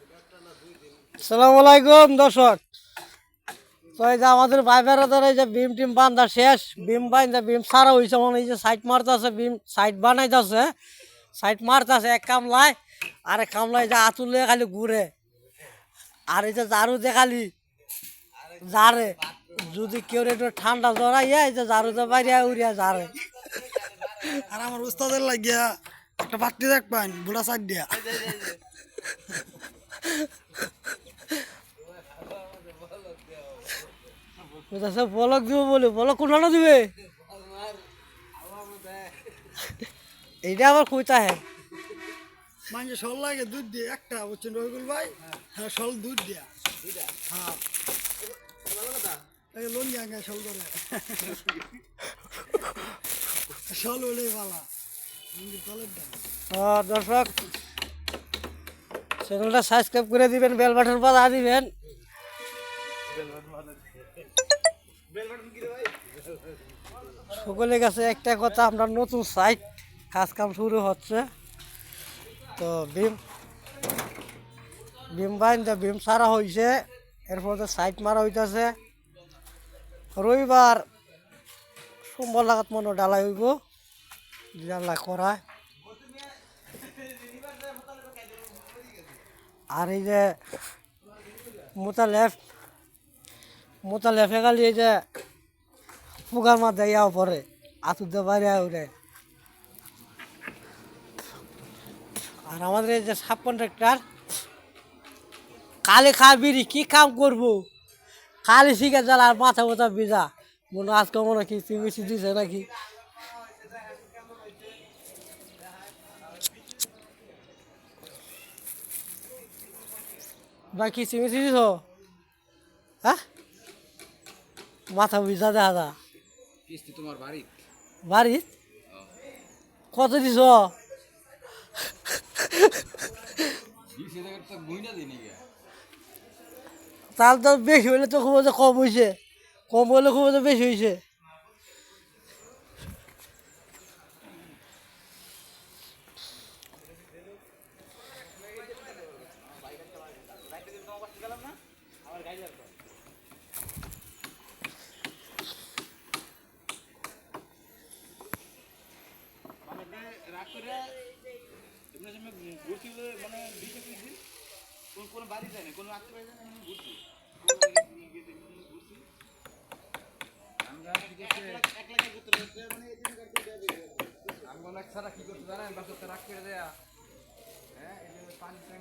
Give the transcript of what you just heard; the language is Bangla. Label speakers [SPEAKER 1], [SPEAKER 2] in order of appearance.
[SPEAKER 1] আসসালামু আলাইকুম দর্শক। তো এই যে আমাদের ভাই বেড়াদের এই যে বিম টিম বান্ধা শেষ, বিম বান্ধা বিম সারা হয়েছে, মনে এই যে সাইড মারতেছে, বিম সাইড বানাইতেছে, সাইড মারতেছে এক কামলায়, আর এক কামলায় যে আতুলে খালি ঘুরে, আর এই যে ঝাড়ু দিয়ে খালি ঝাড়ে। যদি কেউ একটু ঠান্ডা জড়াইয়া এই যে ঝাড়ুতে বাইরিয়া উড়িয়া ঝাড়ে।
[SPEAKER 2] আর আমার উস্তাদের লাগিয়া একটা বাট্টি দেখবেন বুড়া সাইড দিয়া
[SPEAKER 1] বুঝতেছে বলক দিব বলে, বলক কোনটা দিবে, এইটা আবার কইতা হ্যাঁ।
[SPEAKER 2] মানে শল লাগে দুধ দিয়ে একটা বুঝছেন রহিগুল ভাই। হ্যাঁ শল দুধ দিয়া হ্যাঁ লোন দিয়া শল করে শল ওলে ভালা তলের দাম।
[SPEAKER 1] দর্শক, চ্যানেলটা সাবস্ক্রাইব করে দিবেন, বেল বাটন বাজা দিবেন। সকলের কাছে একটা কথা, আমরা নতুন সাইট কাজ কাম শুরু হচ্ছে। তো বিম বিম বাইন বিম সারা হয়েছে, এরপর সাইট মারা হইতেছে। রবিবার সোমবার লাগাত মনে ডালাই হইব, ডালা করায়। আর এই যে মোতা লেফে গালি এই যে ফুগার মাথা ইয়াও পরে আতুতে বাইরে উঠে। আর আমাদের এই যে সাব কন্ট্রাক্টর কালে বিড়ি কি কাম করবো, খালি শিখে জাল আর মাথা মাথা ভিজা, মনে আজকে মনে কি মিষ্টি দিছে নাকি। বাকি চিমিচি দিছ, হ্যাঁ মাথা ভিজা দেখা যা।
[SPEAKER 3] তোমার বাড়ি
[SPEAKER 1] বাড়িত কত দিছ? তাহলে তো বেশি হইলে তো খুব কম হয়েছে, কম হইলে খুব বেশি হয়েছে।
[SPEAKER 3] কোন বাড়ি যায় না, কোন আত্মীয় যায় না, ঘুরছি ছাড়া কি করতে জানেন, বাসা রাখ করে দেয়া। হ্যাঁ,